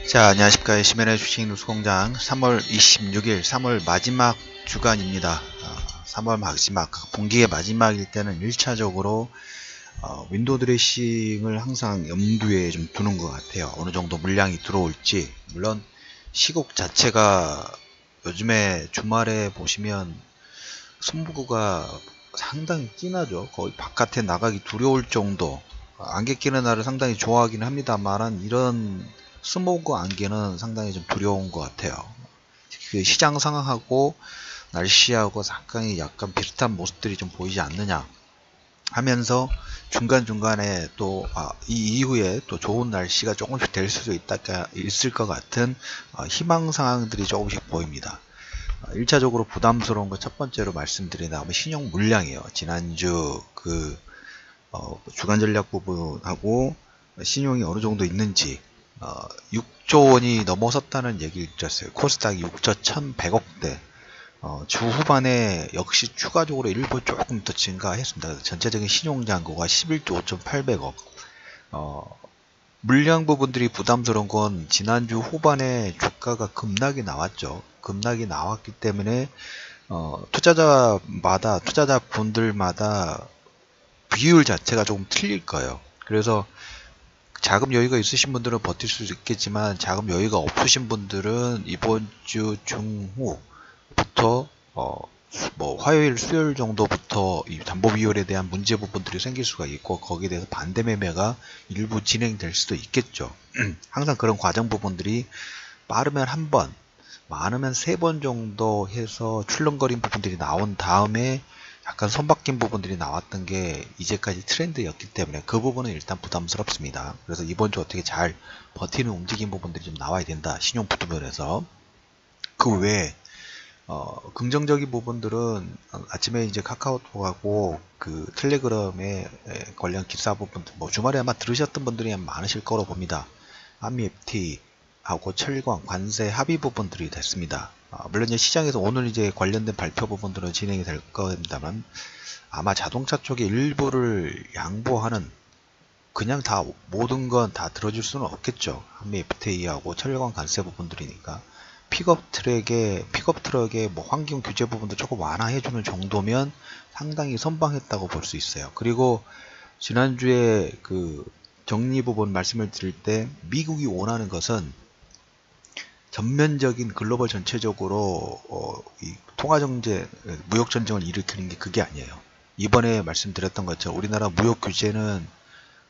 자, 안녕하십니까. 시멘의 주식뉴스공장 3월 26일 3월 마지막 주간입니다. 3월 마지막, 분기의 마지막일 때는 1차적으로 윈도우 드레싱을 항상 염두에 좀 두는 것 같아요. 어느 정도 물량이 들어올지. 물론 시국 자체가 요즘에 주말에 보시면 승부가 상당히 진하죠. 거의 바깥에 나가기 두려울 정도. 안개 끼는 날을 상당히 좋아하긴 합니다만 이런 스모그 안개는 상당히 좀 두려운 것 같아요. 그 시장 상황하고 날씨하고 상당히 약간 비슷한 모습들이 좀 보이지 않느냐 하면서 중간중간에 또 이 이후에 또 좋은 날씨가 조금씩 될 수도 있을 것 같은 희망 상황들이 조금씩 보입니다. 1차적으로 부담스러운 거 첫 번째로 말씀드린다면 신용 물량이에요. 지난주 주간 전략 부분하고 신용이 어느 정도 있는지 6조 원이 넘어섰다는 얘기를 드렸어요. 코스닥이 6조 1100억대. 주 후반에 역시 추가적으로 일부 조금 더 증가했습니다. 전체적인 신용잔고가 11조 5,800억. 물량 부분들이 부담스러운 건 지난주 후반에 주가가 급락이 나왔죠. 급락이 나왔기 때문에 투자자분들마다 비율 자체가 조금 틀릴 거예요. 그래서 자금 여유가 있으신 분들은 버틸 수 있겠지만 자금 여유가 없으신 분들은 이번 주 중후부터 뭐 화요일 수요일 정도부터 이 담보 비율에 대한 문제 부분들이 생길 수가 있고 거기에 대해서 반대 매매가 일부 진행될 수도 있겠죠. 항상 그런 과정 부분들이 빠르면 한 번, 많으면 3번 정도 해서 출렁거린 부분들이 나온 다음에 약간 손바뀐 부분들이 나왔던 게 이제까지 트렌드였기 때문에 그 부분은 일단 부담스럽습니다. 그래서 이번 주 어떻게 잘 버티는 움직임 부분들이 좀 나와야 된다. 신용 부분에서. 그 외에 긍정적인 부분들은 아침에 이제 카카오톡하고 그 텔레그램에 관련 기사 부분들, 뭐 주말에 아마 들으셨던 분들이 많으실 거로 봅니다. 한미 FT하고 철강 관세 합의 부분들이 됐습니다. 물론 이제 시장에서 오늘 이제 관련된 발표 부분들은 진행이 될 겁니다만 아마 자동차 쪽의 일부를 양보하는 그냥 다 모든 건 다 들어줄 수는 없겠죠. 한미 FTA하고 철강 관세 부분들이니까. 픽업 트럭의 뭐 환경 규제 부분도 조금 완화해주는 정도면 상당히 선방했다고 볼 수 있어요. 그리고 지난주에 그 정리 부분 말씀을 드릴 때 미국이 원하는 것은 전면적인 글로벌 전체적으로 이 통화정제, 무역전쟁을 일으키는 게 그게 아니에요. 이번에 말씀드렸던 것처럼 우리나라 무역 규제는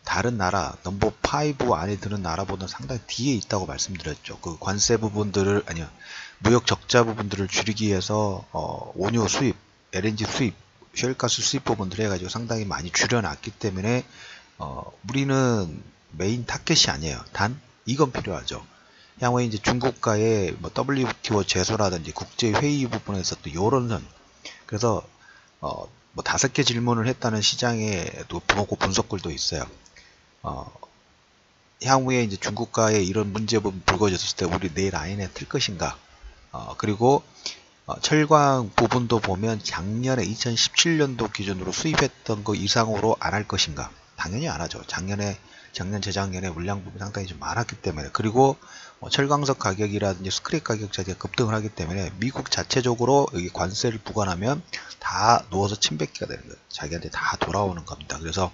다른 나라 넘버 5 안에 드는 나라보다 상당히 뒤에 있다고 말씀드렸죠. 그 관세 부분들을 무역 적자 부분들을 줄이기 위해서 원유 수입, LNG 수입, 셰일가스 수입 부분들 해가지고 상당히 많이 줄여놨기 때문에 우리는 메인 타겟이 아니에요. 단 이건 필요하죠. 향후에 이제 중국과의 뭐 WTO 제소라든지 국제 회의 부분에서 또 요런 선. 그래서 뭐 5개 질문을 했다는 시장에도 보고 분석글도 있어요. 향후에 이제 중국과의 이런 문제 부분 불거졌을 때 우리 내 라인에 틀 것인가? 그리고 철강 부분도 보면 작년에 2017년도 기준으로 수입했던 거 이상으로 안 할 것인가? 당연히 안 하죠. 작년, 재작년에 물량 부분이 상당히 좀 많았기 때문에. 그리고 철강석 가격이라든지 스크랩 가격 자체가 급등을 하기 때문에 미국 자체적으로 여기 관세를 부과하면 다 누워서 침뱉기가 되는 거예요. 자기한테 다 돌아오는 겁니다. 그래서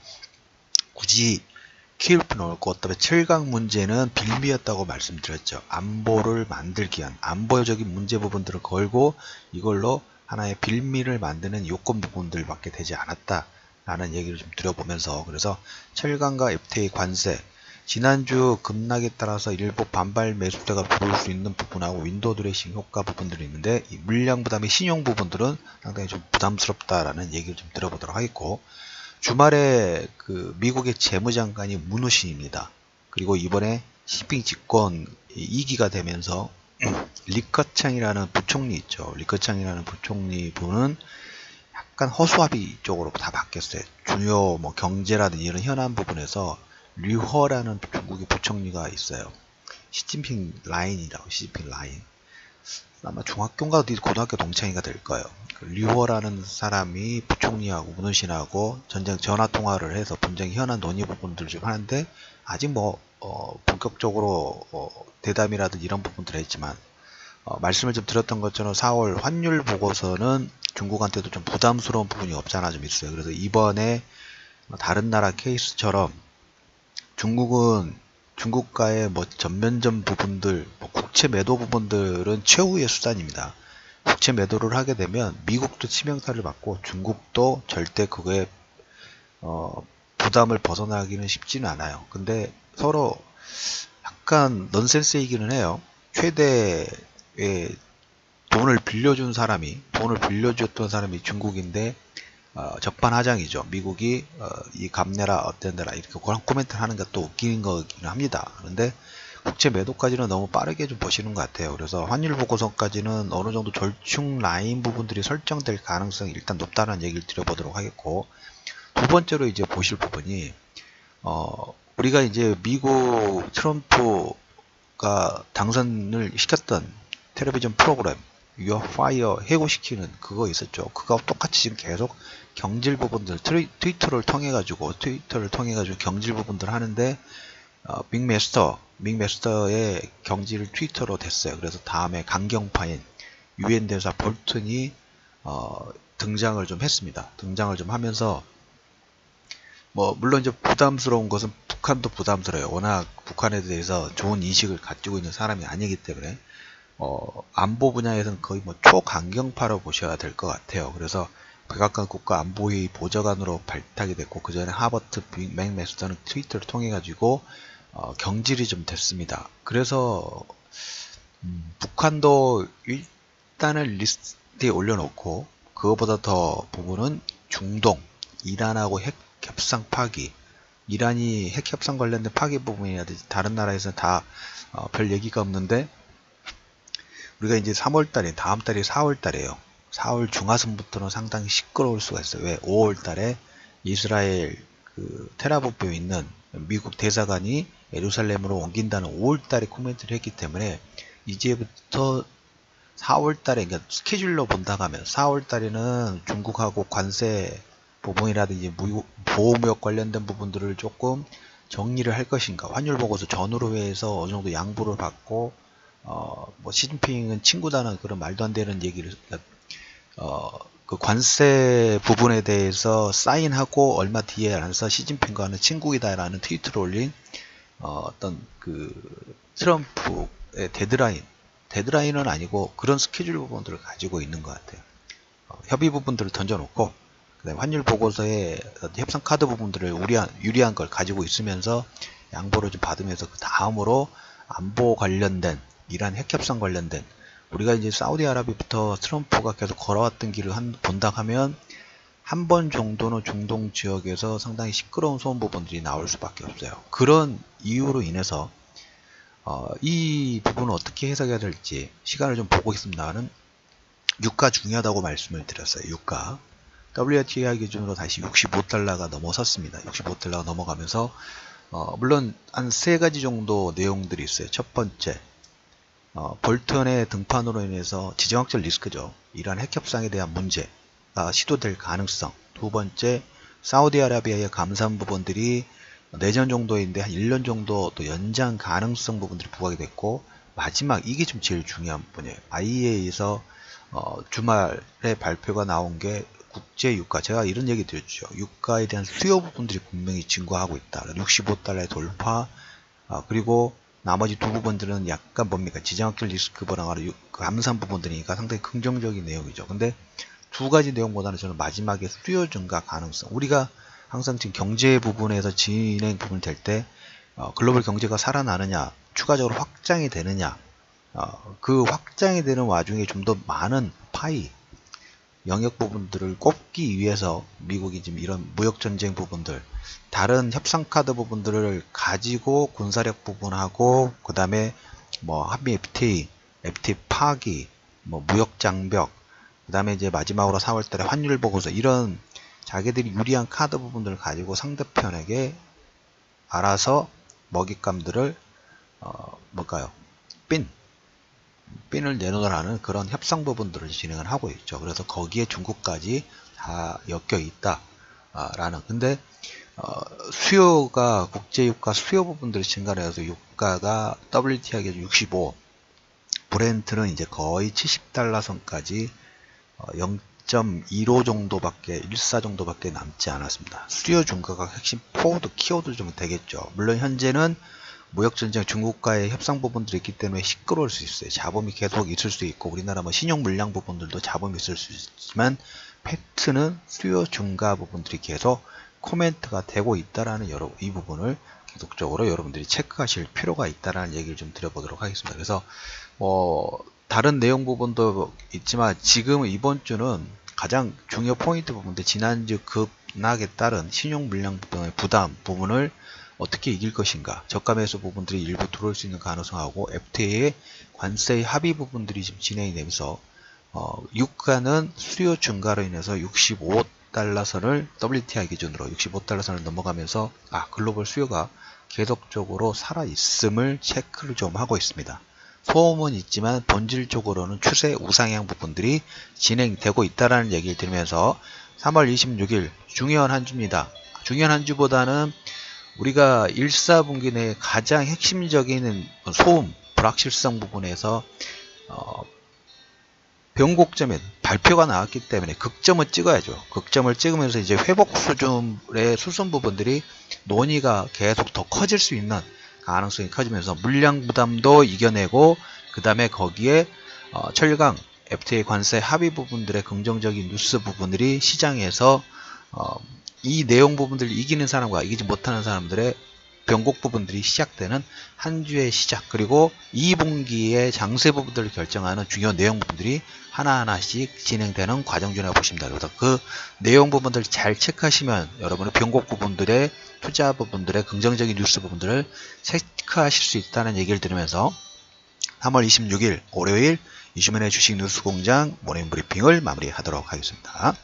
굳이 키울 필요는 없고, 그다음에 철강 문제는 빌미였다고 말씀드렸죠. 안보를 만들기 위한 안보적인 문제 부분들을 걸고 이걸로 하나의 빌미를 만드는 요건 부분들밖에 되지 않았다라는 얘기를 좀 드려보면서, 그래서 철강과 FTA 관세 지난주 급락에 따라서 일부 반발 매수세가 들어올 수 있는 부분하고 윈도우 드레싱 효과 부분들이 있는데 이 물량 부담의 신용 부분들은 상당히 좀 부담스럽다라는 얘기를 좀 들어보도록 하겠고, 주말에 그 미국의 재무장관이 문우신입니다. 그리고 이번에 시핑 집권 2기가 되면서 리커창이라는 부총리 있죠. 리커창이라는 부총리 분은 약간 허수아비 쪽으로 다 바뀌었어요. 중요 뭐 경제라든지 이런 현안 부분에서 류허라는 중국의 부총리가 있어요. 시진핑 라인이라고, 시진핑 라인. 아마 중학교인가 어디 고등학교 동창회가 될 거예요. 류허라는 사람이 부총리하고 문우신하고 전화 통화를 해서 분쟁 현안 논의 부분들 좀 하는데 아직 뭐 본격적으로 대담이라든지 이런 부분들을 했지만 말씀을 좀 드렸던 것처럼 4월 환율 보고서는 중국한테도 좀 부담스러운 부분이 없잖아 좀 있어요. 그래서 이번에 다른 나라 케이스처럼 중국과의 뭐 전면전 부분들, 뭐 국채 매도 부분들은 최후의 수단입니다. 국채 매도를 하게 되면 미국도 치명타를 받고 중국도 절대 그거에 부담을 벗어나기는 쉽지는 않아요. 근데 서로 약간 넌센스이기는 해요. 최대의 돈을 빌려줬던 사람이 중국인데 적반하장이죠. 미국이 이 값내라 어땠느라 이렇게 그런 코멘트를 하는 게 또 웃기는 거긴 합니다. 그런데 국채 매도까지는 너무 빠르게 좀 보시는 것 같아요. 그래서 환율 보고서까지는 어느 정도 절충 라인 부분들이 설정될 가능성이 일단 높다는 얘기를 드려보도록 하겠고, 두 번째로 이제 보실 부분이 우리가 이제 미국 트럼프가 당선을 시켰던 텔레비전 프로그램 Your Fire 해고시키는 그거 있었죠. 그거 똑같이 지금 계속 경질 부분들 트위터를 통해 가지고 경질 부분들 하는데 빅메스터의 경질을 트위터로 됐어요. 그래서 다음에 강경파인 유엔 대사 볼튼이 등장을 좀 했습니다. 등장을 좀 하면서 뭐 물론 이제 부담스러운 것은 북한도 부담스러워요. 워낙 북한에 대해서 좋은 인식을 가지고 있는 사람이 아니기 때문에 안보 분야에서는 거의 뭐 초강경파로 보셔야 될 것 같아요. 그래서 백악관 국가안보회의 보좌관으로 발탁이 됐고, 그 전에 하버트 맥메스터는 트위터를 통해 가지고 경질이 좀 됐습니다. 그래서 북한도 일단은 리스트에 올려놓고, 그거보다 더 부분은 중동, 이란하고 핵 협상 파기, 이란이 핵 협상 관련된 파기 부분이라든지 다른 나라에서는 다 별 얘기가 없는데, 우리가 이제 3월달에, 다음 달이 4월달이에요. 4월 중하순부터는 상당히 시끄러울 수가 있어요. 왜? 5월달에 이스라엘 텔아비브에 있는 미국 대사관이 예루살렘으로 옮긴다는 5월달에 코멘트를 했기 때문에 이제부터 4월달에, 그러니까 스케줄로 본다고 하면 4월달에는 중국하고 관세 부분이라든지 보호무역 관련된 부분들을 조금 정리를 할 것인가, 환율 보고서 전후로 해서 어느 정도 양보를 받고 뭐 시진핑은 친구다는 그런 말도 안 되는 얘기를 그 관세 부분에 대해서 사인하고 얼마 뒤에 안에서 시진핑과는 친구이다라는 트위터를 올린 어떤 그 트럼프의 데드라인은 아니고 그런 스케줄 부분들을 가지고 있는 것 같아요. 협의 부분들을 던져놓고, 그다음에 환율 보고서의 협상 카드 부분들을 유리한 걸 가지고 있으면서 양보를 좀 받으면서 그 다음으로 안보 관련된 이란 핵협상 관련된, 우리가 이제 사우디아라비아부터 트럼프가 계속 걸어왔던 길을 본다 하면 한 번 정도는 중동 지역에서 상당히 시끄러운 소음 부분들이 나올 수밖에 없어요. 그런 이유로 인해서 이 부분을 어떻게 해석해야 될지 시간을 좀 보고 있습니다는, 유가 중요하다고 말씀을 드렸어요. 유가 WTI 기준으로 다시 65달러가 넘어섰습니다. 65달러가 넘어가면서 물론 한 세 가지 정도 내용들이 있어요. 첫 번째, 볼턴의 등판으로 인해서 지정학적 리스크죠. 이란 핵협상에 대한 문제가 시도될 가능성. 두 번째, 사우디아라비아의 감산 부분들이 내년 정도인데 한 1년 정도 또 연장 가능성 부분들이 부각이 됐고, 마지막 이게 좀 제일 중요한 부분이에요. IEA에서 주말에 발표가 나온 게 국제 유가, 제가 이런 얘기 드렸죠. 유가에 대한 수요 부분들이 분명히 증가하고 있다. 65달러의 돌파, 그리고 나머지 두 부분들은 약간 뭡니까? 지정학적 리스크 번화가로 감산 부분들이니까 상당히 긍정적인 내용이죠. 근데 두 가지 내용보다는 저는 마지막에 수요 증가 가능성. 우리가 항상 지금 경제 부분에서 진행 부분 될 때 글로벌 경제가 살아나느냐, 추가적으로 확장이 되느냐, 그 확장이 되는 와중에 좀 더 많은 파이, 영역 부분들을 꼽기 위해서 미국이 지금 이런 무역전쟁 부분들, 다른 협상 카드 부분들을 가지고 군사력 부분하고, 그 다음에 뭐 한미 FTA 파기, 뭐 무역 장벽, 그 다음에 이제 마지막으로 4월달에 환율 보고서, 이런 자기들이 유리한 카드 부분들을 가지고 상대편에게 알아서 먹잇감들을 뭘까요? 핀을 내놓으라는 그런 협상 부분들을 진행을 하고 있죠. 그래서 거기에 중국까지 다 엮여 있다 라는. 근데 수요가 국제 유가 수요 부분들이 증가를 해서 유가가 WTI 기준 65, 브렌트는 이제 거의 70달러 선까지 0.15 정도밖에 14 정도밖에 남지 않았습니다. 수요 중가가 핵심 키워드 좀 되겠죠. 물론 현재는 무역전쟁 중국과의 협상 부분들이 있기 때문에 시끄러울 수 있어요. 자본이 계속 있을 수 있고 우리나라 뭐 신용 물량 부분들도 자본이 있을 수 있지만 팩트는 수요 중가 부분들이 계속 코멘트가 되고 있다라는 이 부분을 계속적으로 여러분들이 체크하실 필요가 있다라는 얘기를 좀 드려보도록 하겠습니다. 그래서 다른 내용 부분도 있지만 지금 이번 주는 가장 중요 포인트 부분인데 지난주 급락에 따른 신용 물량 부담 부분을 어떻게 이길 것인가, 저가 매수 부분들이 일부 들어올 수 있는 가능성하고 FTA의 관세 합의 부분들이 지금 진행이 되면서 유가는 수요 증가로 인해서 65달러 선을 WTI 기준으로 65달러 선을 넘어가면서 글로벌 수요가 계속적으로 살아있음을 체크를 좀 하고 있습니다. 소음은 있지만 본질적으로는 추세 우상향 부분들이 진행되고 있다는 얘기를 들으면서 3월 26일 중요한 한 주입니다. 중요한 한 주보다는 우리가 1사분기 내에 가장 핵심적인 소음, 불확실성 부분에서 변곡점에 발표가 나왔기 때문에 극점을 찍어야죠. 극점을 찍으면서 이제 회복 수준의 수순 부분들이 논의가 계속 더 커질 수 있는 가능성이 커지면서 물량 부담도 이겨내고 그 다음에 거기에 철강, FTA 관세 합의 부분들의 긍정적인 뉴스 부분들이 시장에서 이 내용 부분들을 이기는 사람과 이기지 못하는 사람들의 변곡 부분들이 시작되는 한 주의 시작, 그리고 2분기의 장세 부분들을 결정하는 중요한 내용 부분들이 하나하나씩 진행되는 과정 중이라고 보시면 됩니다. 그래서 그 내용 부분들을 잘 체크하시면 여러분의 변곡 부분들의 투자 부분들의 긍정적인 뉴스 부분들을 체크하실 수 있다는 얘기를 들으면서 3월 26일 월요일 이주만의 주식 뉴스 공장 모닝 브리핑을 마무리하도록 하겠습니다.